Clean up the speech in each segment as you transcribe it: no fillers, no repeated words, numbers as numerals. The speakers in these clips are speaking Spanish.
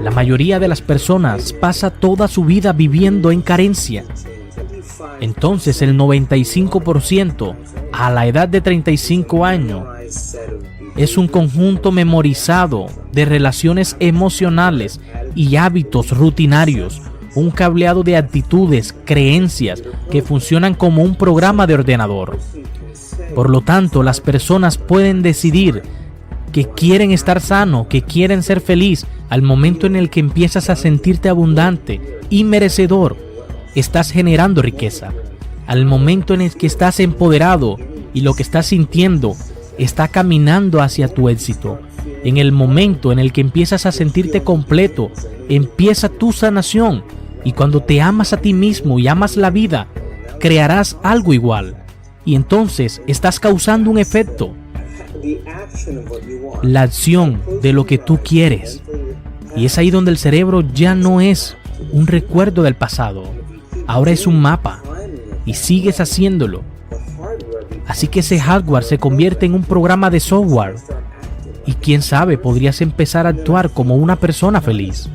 La mayoría de las personas pasa toda su vida viviendo en carencia. Entonces el 95% a la edad de 35 años es un conjunto memorizado de relaciones emocionales y hábitos rutinarios, un cableado de actitudes, creencias que funcionan como un programa de ordenador. Por lo tanto, las personas pueden decidir que quieren estar sano, que quieren ser feliz. Al momento en el que empiezas a sentirte abundante y merecedor, estás generando riqueza. Al momento en el que estás empoderado y lo que estás sintiendo está caminando hacia tu éxito. En el momento en el que empiezas a sentirte completo, empieza tu sanación. Y cuando te amas a ti mismo y amas la vida, crearás algo igual. Y entonces estás causando un efecto. La acción de lo que tú quieres. Y es ahí donde el cerebro ya no es un recuerdo del pasado. Ahora es un mapa. Y sigues haciéndolo. Así que ese hardware se convierte en un programa de software. Y quién sabe, podrías empezar a actuar como una persona feliz.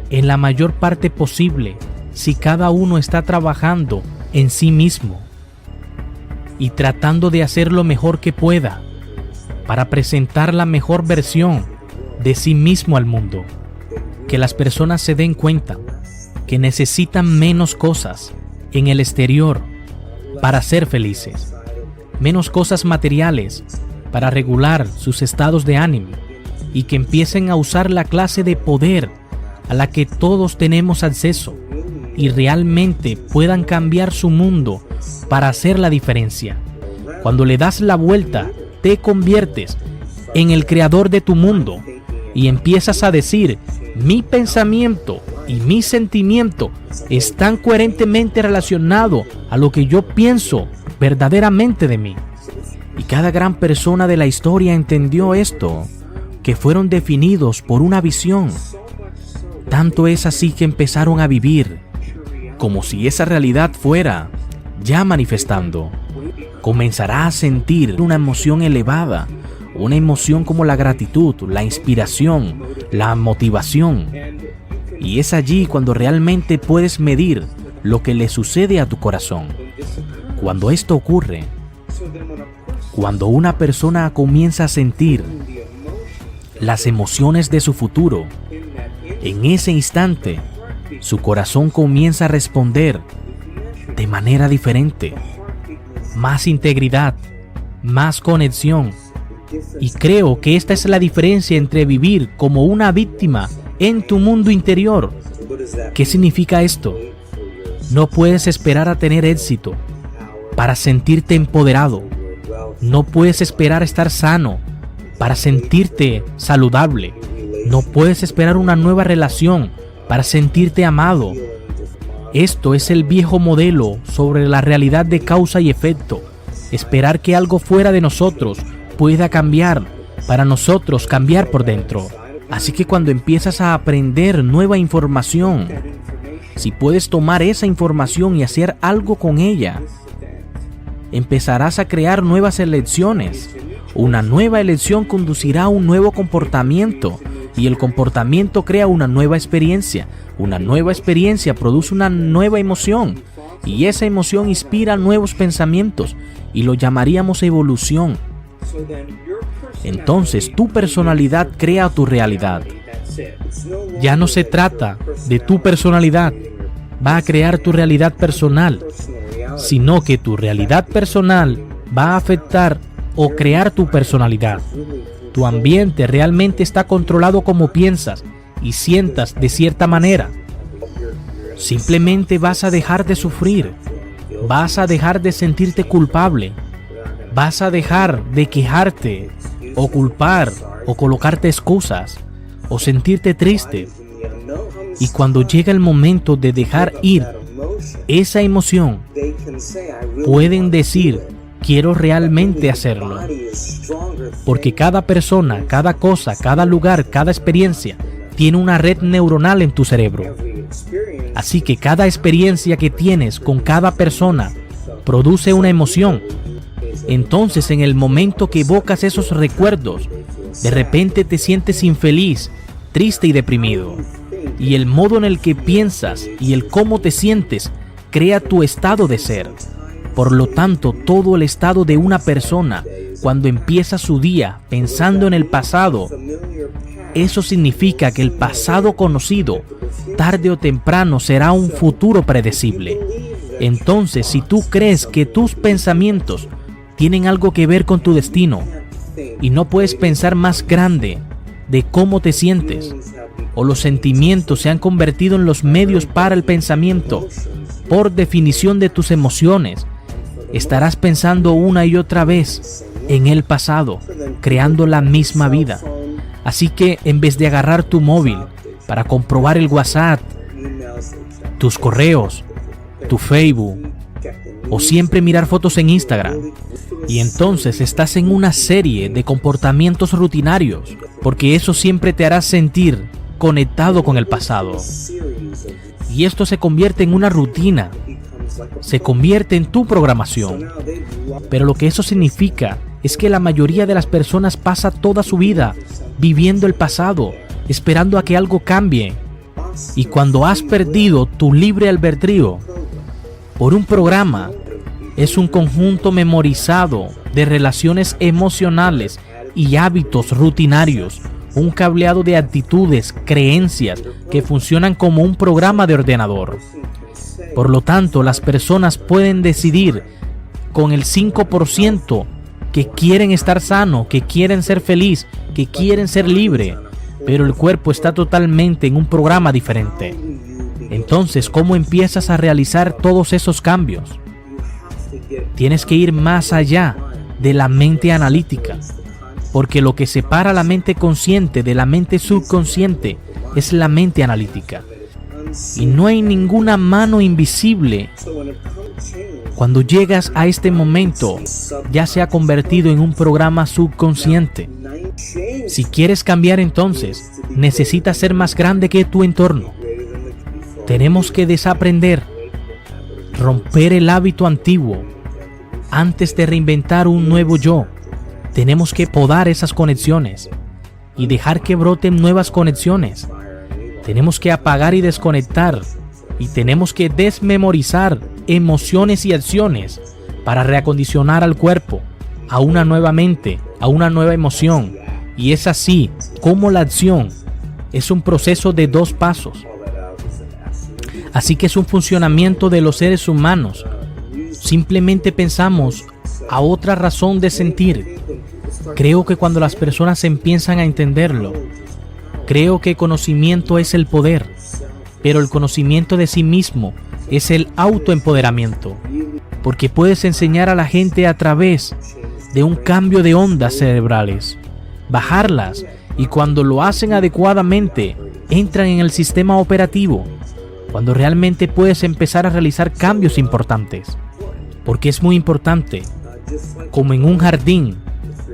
En la mayor parte posible, si cada uno está trabajando en sí mismo y tratando de hacer lo mejor que pueda para presentar la mejor versión de sí mismo al mundo, que las personas se den cuenta que necesitan menos cosas en el exterior para ser felices, menos cosas materiales para regular sus estados de ánimo, y que empiecen a usar la clase de poder a la que todos tenemos acceso y realmente puedan cambiar su mundo para hacer la diferencia. Cuando le das la vuelta, te conviertes en el creador de tu mundo y empiezas a decir: mi pensamiento y mi sentimiento están coherentemente relacionados a lo que yo pienso verdaderamente de mí. Y cada gran persona de la historia entendió esto, que fueron definidos por una visión. Tanto es así que empezaron a vivir como si esa realidad fuera ya manifestando. Comenzará a sentir una emoción elevada, una emoción como la gratitud, la inspiración, la motivación. Y es allí cuando realmente puedes medir lo que le sucede a tu corazón. Cuando esto ocurre, cuando una persona comienza a sentir las emociones de su futuro, en ese instante, su corazón comienza a responder de manera diferente. Más integridad, más conexión. Y creo que esta es la diferencia entre vivir como una víctima en tu mundo interior. ¿Qué significa esto? No puedes esperar a tener éxito para sentirte empoderado. No puedes esperar estar sano para sentirte saludable. No puedes esperar una nueva relación para sentirte amado. Esto es el viejo modelo sobre la realidad de causa y efecto. Esperar que algo fuera de nosotros pueda cambiar para nosotros cambiar por dentro. Así que cuando empiezas a aprender nueva información, si puedes tomar esa información y hacer algo con ella, empezarás a crear nuevas elecciones. Una nueva elección conducirá a un nuevo comportamiento. Y el comportamiento crea una nueva experiencia. Una nueva experiencia produce una nueva emoción. Y esa emoción inspira nuevos pensamientos. Y lo llamaríamos evolución. Entonces tu personalidad crea tu realidad. Ya no se trata de tu personalidad. Va a crear tu realidad personal. Sino que tu realidad personal va a afectar o crear tu personalidad. Tu ambiente realmente está controlado como piensas y sientas de cierta manera. Simplemente vas a dejar de sufrir. Vas a dejar de sentirte culpable. Vas a dejar de quejarte o culpar o colocarte excusas o sentirte triste. Y cuando llega el momento de dejar ir esa emoción, pueden decir: quiero realmente hacerlo. Porque cada persona, cada cosa, cada lugar, cada experiencia tiene una red neuronal en tu cerebro. Así que cada experiencia que tienes con cada persona produce una emoción. Entonces, en el momento que evocas esos recuerdos, de repente te sientes infeliz triste y deprimido. Y el modo en el que piensas y el cómo te sientes crea tu estado de ser. Por lo tanto, todo el estado de una persona cuando empieza su día pensando en el pasado, eso significa que el pasado conocido, tarde o temprano, será un futuro predecible. Entonces, si tú crees que tus pensamientos tienen algo que ver con tu destino y no puedes pensar más grande de cómo te sientes, o los sentimientos se han convertido en los medios para el pensamiento, por definición de tus emociones, estarás pensando una y otra vez en el pasado, creando la misma vida. Así que en vez de agarrar tu móvil para comprobar el WhatsApp, tus correos, tu Facebook, o siempre mirar fotos en Instagram, y entonces estás en una serie de comportamientos rutinarios, porque eso siempre te hará sentir conectado con el pasado. Y esto se convierte en una rutina, se convierte en tu programación. Pero lo que eso significa es que la mayoría de las personas pasa toda su vida viviendo el pasado, esperando a que algo cambie. Y cuando has perdido tu libre albedrío por un programa, es un conjunto memorizado de relaciones emocionales y hábitos rutinarios, un cableado de actitudes, creencias que funcionan como un programa de ordenador. Por lo tanto, las personas pueden decidir con el 5% que quieren estar sano, que quieren ser feliz, que quieren ser libre, pero el cuerpo está totalmente en un programa diferente. Entonces, ¿cómo empiezas a realizar todos esos cambios? Tienes que ir más allá de la mente analítica, porque lo que separa la mente consciente de la mente subconsciente es la mente analítica. Y no hay ninguna mano invisible. Cuando llegas a este momento, ya se ha convertido en un programa subconsciente. Si quieres cambiar, entonces, necesitas ser más grande que tu entorno. Tenemos que desaprender, romper el hábito antiguo, antes de reinventar un nuevo yo. Tenemos que podar esas conexiones y dejar que broten nuevas conexiones. Tenemos que apagar y desconectar, y tenemos que desmemorizar emociones y acciones para reacondicionar al cuerpo a una nueva mente, a una nueva emoción. Y es así como la acción es un proceso de 2 pasos. Así que es un funcionamiento de los seres humanos. Simplemente pensamos a otra razón de sentir. Creo que cuando las personas empiezan a entenderlo, creo que conocimiento es el poder, pero el conocimiento de sí mismo es el autoempoderamiento, porque puedes enseñar a la gente a través de un cambio de ondas cerebrales, bajarlas, y cuando lo hacen adecuadamente, entran en el sistema operativo, cuando realmente puedes empezar a realizar cambios importantes, porque es muy importante, como en un jardín.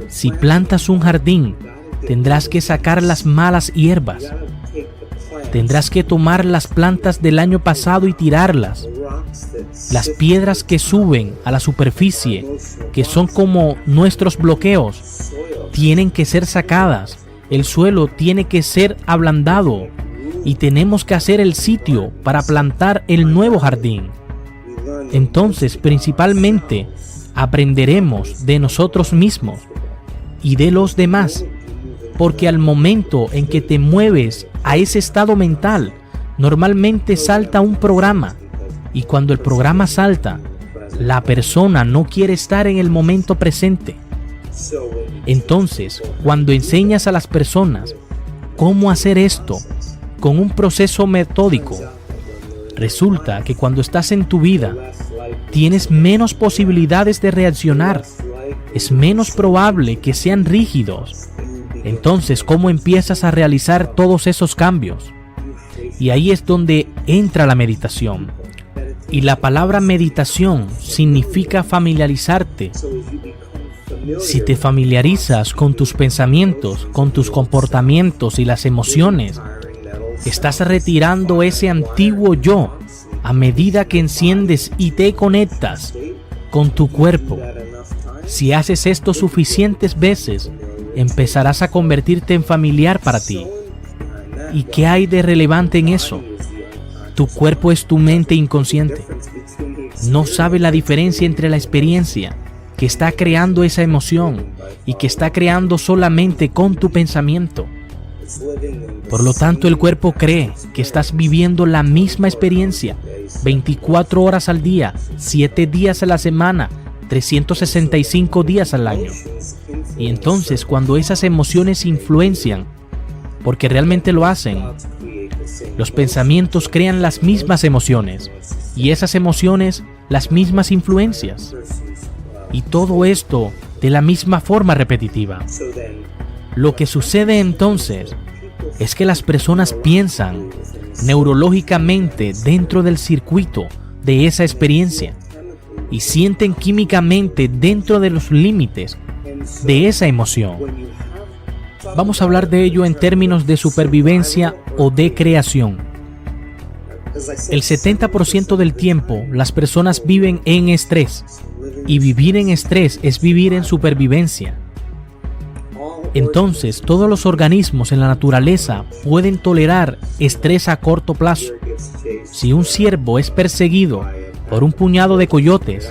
Si plantas un jardín, tendrás que sacar las malas hierbas. Tendrás que tomar las plantas del año pasado y tirarlas. Las piedras que suben a la superficie, que son como nuestros bloqueos, tienen que ser sacadas. El suelo tiene que ser ablandado y tenemos que hacer el sitio para plantar el nuevo jardín. Entonces, principalmente, aprenderemos de nosotros mismos y de los demás, porque al momento en que te mueves a ese estado mental, normalmente salta un programa, y cuando el programa salta, la persona no quiere estar en el momento presente. Entonces, cuando enseñas a las personas cómo hacer esto con un proceso metódico, resulta que cuando estás en tu vida, tienes menos posibilidades de reaccionar. Es menos probable que sean rígidos. Entonces, ¿cómo empiezas a realizar todos esos cambios? Y ahí es donde entra la meditación. Y la palabra meditación significa familiarizarte. Si te familiarizas con tus pensamientos, con tus comportamientos y las emociones, estás retirando ese antiguo yo a medida que enciendes y te conectas con tu cuerpo. Si haces esto suficientes veces, empezarás a convertirte en familiar para ti. ¿Y qué hay de relevante en eso? Tu cuerpo es tu mente inconsciente. No sabe la diferencia entre la experiencia que está creando esa emoción y que está creando solamente con tu pensamiento. Por lo tanto, el cuerpo cree que estás viviendo la misma experiencia 24 horas al día, 7 días a la semana, 365 días al año. Y entonces, cuando esas emociones influencian, porque realmente lo hacen, los pensamientos crean las mismas emociones y esas emociones las mismas influencias. Y todo esto de la misma forma repetitiva. Lo que sucede entonces es que las personas piensan neurológicamente dentro del circuito de esa experiencia y sienten químicamente dentro de los límites de esa emoción. Vamos a hablar de ello en términos de supervivencia o de creación. El 70% del tiempo las personas viven en estrés, y vivir en estrés es vivir en supervivencia. Entonces, todos los organismos en la naturaleza pueden tolerar estrés a corto plazo. Si un ciervo es perseguido por un puñado de coyotes,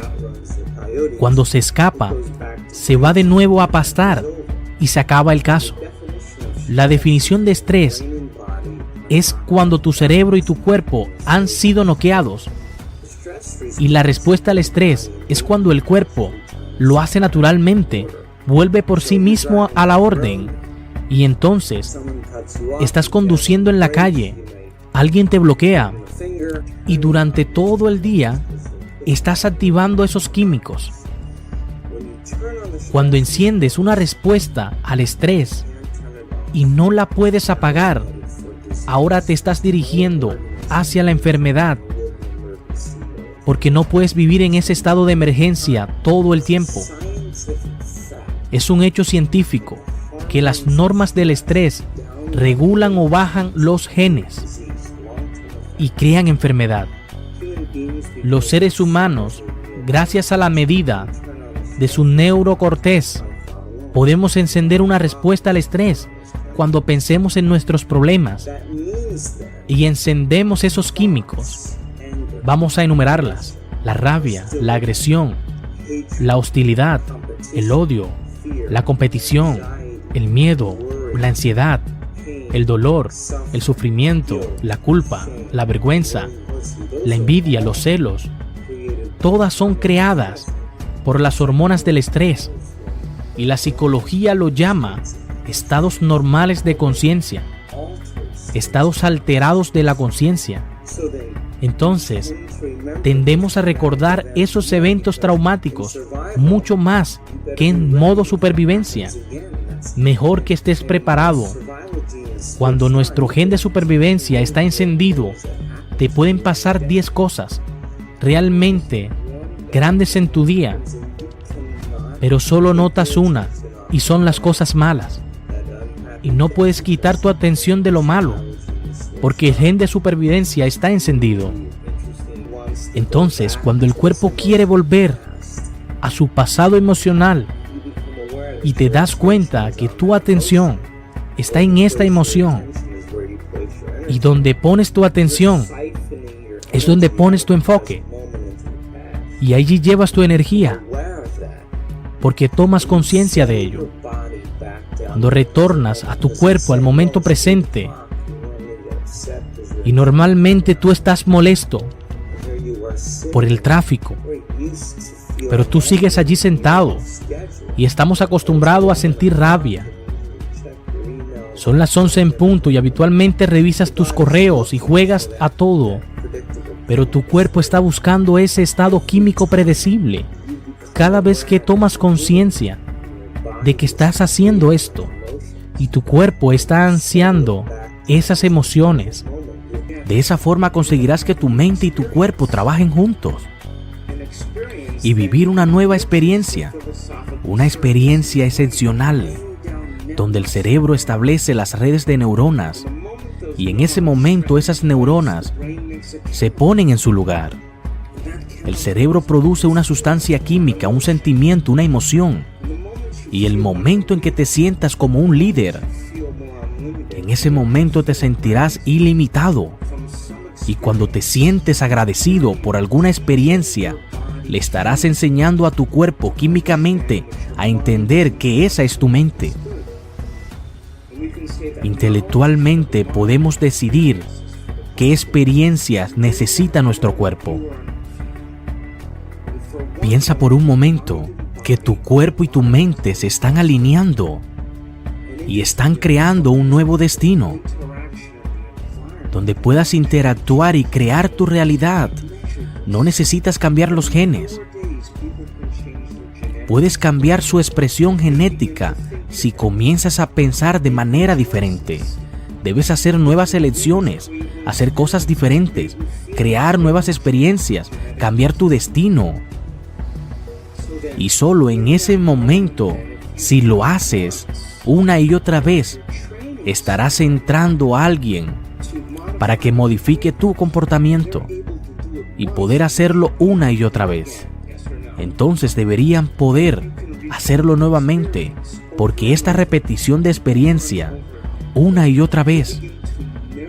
cuando se escapa, se va de nuevo a pastar y se acaba el caso. La definición de estrés es cuando tu cerebro y tu cuerpo han sido noqueados. Y la respuesta al estrés es cuando el cuerpo lo hace naturalmente, vuelve por sí mismo a la orden. Y entonces estás conduciendo en la calle, alguien te bloquea y durante todo el día estás activando esos químicos. Cuando enciendes una respuesta al estrés y no la puedes apagar, ahora te estás dirigiendo hacia la enfermedad, porque no puedes vivir en ese estado de emergencia todo el tiempo. Es un hecho científico que las normas del estrés regulan o bajan los genes y crean enfermedad. Los seres humanos, gracias a la medida de su neurocorteza, podemos encender una respuesta al estrés cuando pensemos en nuestros problemas y encendemos esos químicos. Vamos a enumerarlas: la rabia, la agresión, la hostilidad, el odio, la competición, el miedo, la ansiedad, el dolor, el sufrimiento, la culpa, la vergüenza, la envidia, los celos. Todas son creadas por las hormonas del estrés y la psicología lo llama estados normales de conciencia, estados alterados de la conciencia. Entonces, tendemos a recordar esos eventos traumáticos mucho más que en modo supervivencia. Mejor que estés preparado. Cuando nuestro gen de supervivencia está encendido, te pueden pasar 10 cosas realmente grandes en tu día, pero solo notas una, y son las cosas malas. Y no puedes quitar tu atención de lo malo, porque el gen de supervivencia está encendido. Entonces, cuando el cuerpo quiere volver a su pasado emocional y te das cuenta que tu atención está en esta emoción, y donde pones tu atención es donde pones tu enfoque, y allí llevas tu energía, porque tomas conciencia de ello. Cuando retornas a tu cuerpo al momento presente, y normalmente tú estás molesto por el tráfico, pero tú sigues allí sentado, y estamos acostumbrados a sentir rabia. Son las 11 en punto y habitualmente revisas tus correos y juegas a todo, pero tu cuerpo está buscando ese estado químico predecible. Cada vez que tomas conciencia de que estás haciendo esto y tu cuerpo está ansiando esas emociones, de esa forma conseguirás que tu mente y tu cuerpo trabajen juntos y vivir una nueva experiencia, una experiencia excepcional, donde el cerebro establece las redes de neuronas y en ese momento esas neuronas se ponen en su lugar. El cerebro produce una sustancia química, un sentimiento, una emoción, y el momento en que te sientas como un líder, En ese momento te sentirás ilimitado. Y cuando te sientes agradecido por alguna experiencia, le estarás enseñando a tu cuerpo químicamente a entender que esa es tu mente. Intelectualmente podemos decidir qué experiencias necesita nuestro cuerpo. Piensa por un momento que tu cuerpo y tu mente se están alineando y están creando un nuevo destino, donde puedas interactuar y crear tu realidad. No necesitas cambiar los genes. Puedes cambiar su expresión genética si comienzas a pensar de manera diferente. Debes hacer nuevas elecciones, hacer cosas diferentes, crear nuevas experiencias, cambiar tu destino. Y solo en ese momento, si lo haces una y otra vez, estarás entrando a alguien para que modifique tu comportamiento y poder hacerlo una y otra vez. Entonces deberían poder hacerlo nuevamente, porque esta repetición de experiencia una y otra vez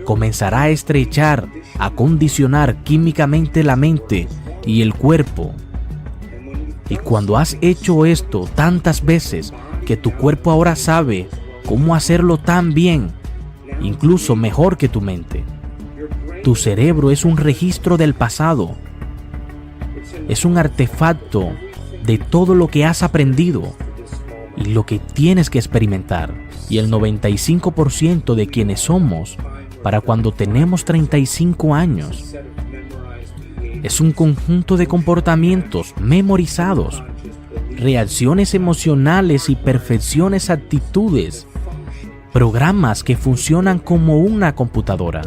comenzará a estrechar, a condicionar químicamente la mente y el cuerpo. Y cuando has hecho esto tantas veces que tu cuerpo ahora sabe cómo hacerlo tan bien, incluso mejor que tu mente. Tu cerebro es un registro del pasado. Es un artefacto de todo lo que has aprendido y lo que tienes que experimentar. Y el 95% de quienes somos para cuando tenemos 35 años es un conjunto de comportamientos memorizados, reacciones emocionales y perfecciones, actitudes, programas que funcionan como una computadora.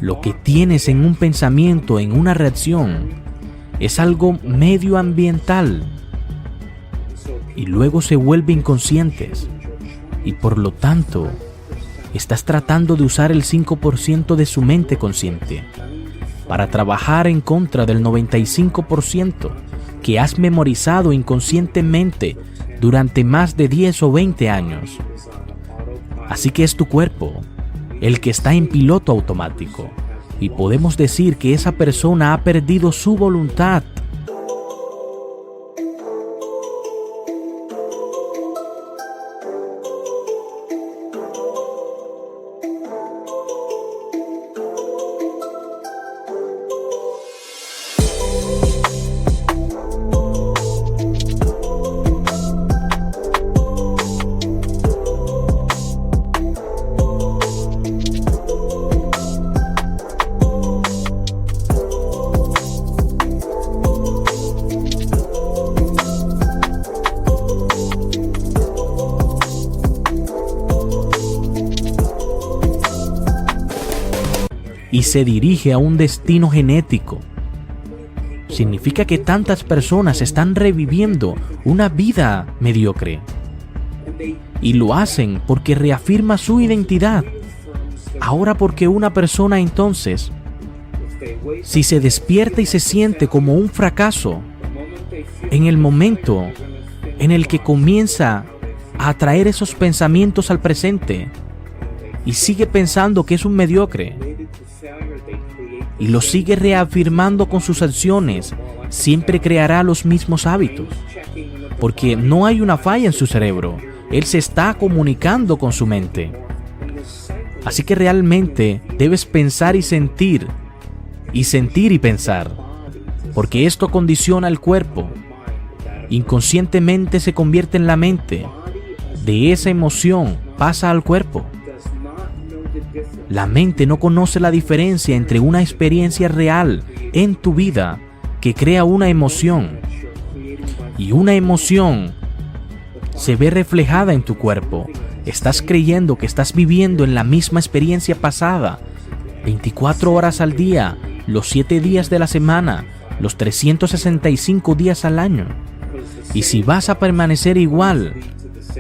Lo que tienes en un pensamiento, en una reacción, es algo medioambiental y luego se vuelve inconscientes y por lo tanto estás tratando de usar el 5% de su mente consciente para trabajar en contra del 95% que has memorizado inconscientemente durante más de 10 o 20 años. Así que es tu cuerpo el que está en piloto automático y podemos decir que esa persona ha perdido su voluntad. Y se dirige a un destino genético. Significa que tantas personas están reviviendo una vida mediocre. Y lo hacen porque reafirma su identidad. Ahora porque una persona entonces, si se despierta y se siente como un fracaso, en el momento en el que comienza a atraer esos pensamientos al presente y sigue pensando que es un mediocre, y lo sigue reafirmando con sus acciones, siempre creará los mismos hábitos, porque no hay una falla en su cerebro. Él se está comunicando con su mente. Así que realmente debes pensar y sentir y pensar, porque esto condiciona el cuerpo. Inconscientemente se convierte en la mente. De esa emoción pasa al cuerpo. La mente no conoce la diferencia entre una experiencia real en tu vida que crea una emoción y una emoción se ve reflejada en tu cuerpo. Estás creyendo que estás viviendo en la misma experiencia pasada, 24 horas al día, los 7 días de la semana, los 365 días al año. Y si vas a permanecer igual,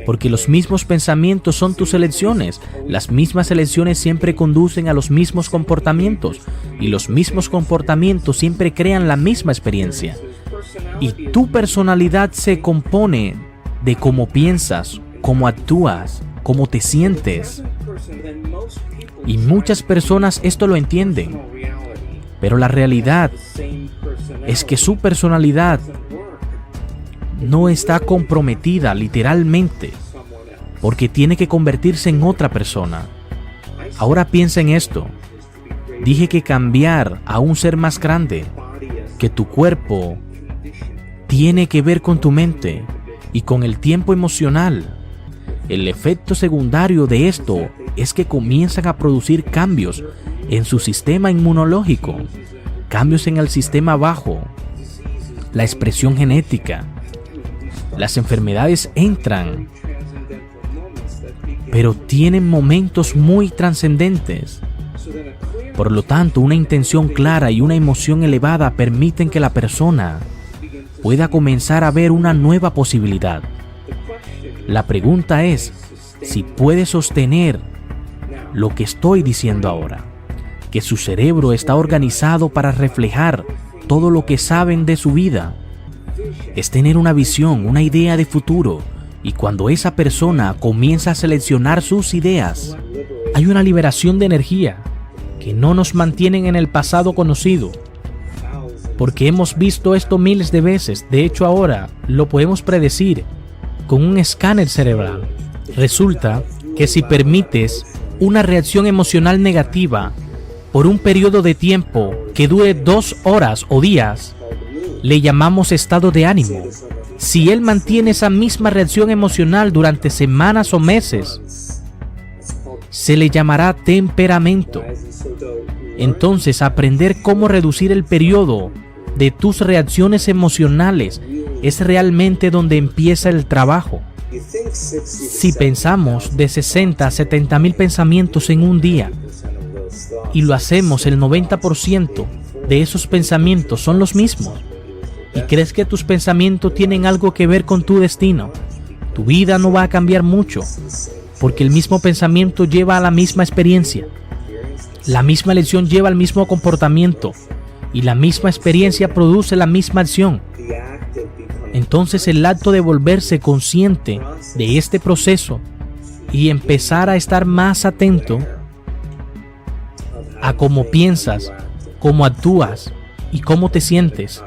porque los mismos pensamientos son tus elecciones, las mismas elecciones siempre conducen a los mismos comportamientos, y los mismos comportamientos siempre crean la misma experiencia. Y tu personalidad se compone de cómo piensas, cómo actúas, cómo te sientes. Y muchas personas esto lo entienden, pero la realidad es que su personalidad no está comprometida literalmente, porque tiene que convertirse en otra persona. Ahora piensa en esto. Dije que cambiar a un ser más grande que tu cuerpo tiene que ver con tu mente y con el tiempo emocional. El efecto secundario de esto es que comienzan a producir cambios en su sistema inmunológico, cambios en el sistema bajo, la expresión genética. Las enfermedades entran, pero tienen momentos muy trascendentes. Por lo tanto, una intención clara y una emoción elevada permiten que la persona pueda comenzar a ver una nueva posibilidad. La pregunta es si puede sostener lo que estoy diciendo ahora, que su cerebro está organizado para reflejar todo lo que saben de su vida. Es tener una visión, una idea de futuro, y cuando esa persona comienza a seleccionar sus ideas, hay una liberación de energía que no nos mantienen en el pasado conocido, porque hemos visto esto miles de veces. De hecho, ahora lo podemos predecir con un escáner cerebral. Resulta que si permites una reacción emocional negativa por un periodo de tiempo que dure 2 horas o días, le llamamos estado de ánimo. Si él mantiene esa misma reacción emocional durante semanas o meses, se le llamará temperamento. Entonces, aprender cómo reducir el periodo de tus reacciones emocionales es realmente donde empieza el trabajo. Si pensamos de 60 a 70 mil pensamientos en un día y lo hacemos, el 90% de esos pensamientos son los mismos, y crees que tus pensamientos tienen algo que ver con tu destino, tu vida no va a cambiar mucho, porque el mismo pensamiento lleva a la misma experiencia, la misma lección lleva al mismo comportamiento, y la misma experiencia produce la misma acción. Entonces, el acto de volverse consciente de este proceso y empezar a estar más atento a cómo piensas, cómo actúas y cómo te sientes,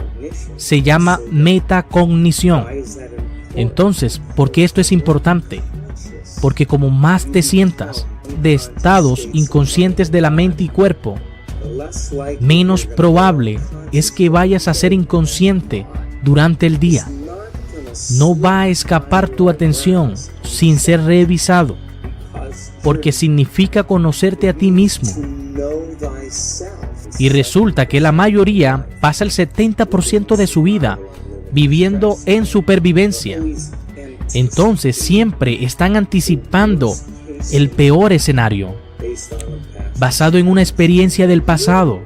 se llama metacognición. Entonces, ¿por qué esto es importante? Porque como más te sientas de estados inconscientes de la mente y cuerpo, menos probable es que vayas a ser inconsciente durante el día. No va a escapar tu atención sin ser revisado, porque significa conocerte a ti mismo. Y resulta que la mayoría pasa el 70% de su vida viviendo en supervivencia. Entonces siempre están anticipando el peor escenario, basado en una experiencia del pasado.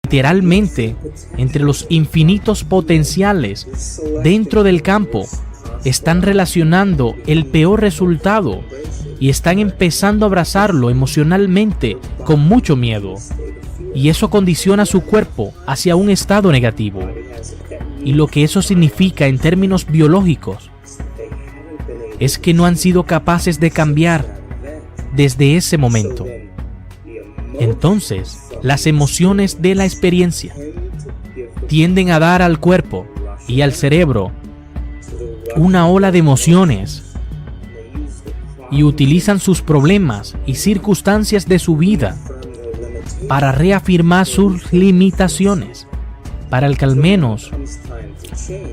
literalmente entre los infinitos potenciales dentro del campo, están relacionando el peor resultado y están empezando a abrazarlo emocionalmente con mucho miedo. Y eso condiciona su cuerpo hacia un estado negativo. Y lo que eso significa en términos biológicos es que no han sido capaces de cambiar desde ese momento. Entonces, las emociones de la experiencia tienden a dar al cuerpo y al cerebro una ola de emociones y utilizan sus problemas y circunstancias de su vida para reafirmar sus limitaciones, para el que al menos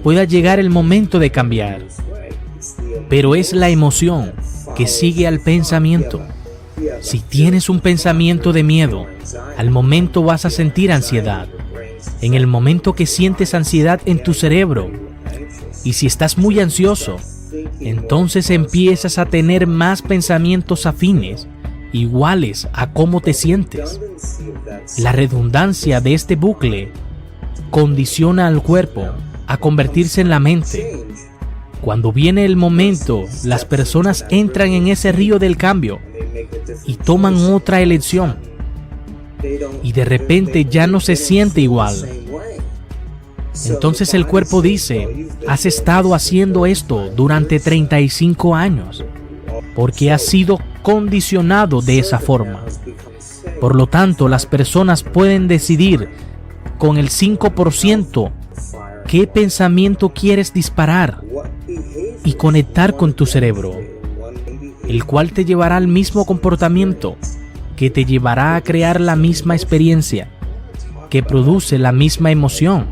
pueda llegar el momento de cambiar. Pero es la emoción que sigue al pensamiento. Si tienes un pensamiento de miedo, al momento vas a sentir ansiedad. En el momento que sientes ansiedad en tu cerebro, y si estás muy ansioso, entonces empiezas a tener más pensamientos afines, iguales a cómo te sientes. La redundancia de este bucle condiciona al cuerpo a convertirse en la mente. Cuando viene el momento, las personas entran en ese río del cambio y toman otra elección. Y de repente ya no se siente igual. Entonces el cuerpo dice: has estado haciendo esto durante 35 años, porque has sido condicionado de esa forma. Por lo tanto, las personas pueden decidir con el 5% qué pensamiento quieres disparar y conectar con tu cerebro, el cual te llevará al mismo comportamiento, que te llevará a crear la misma experiencia, que produce la misma emoción.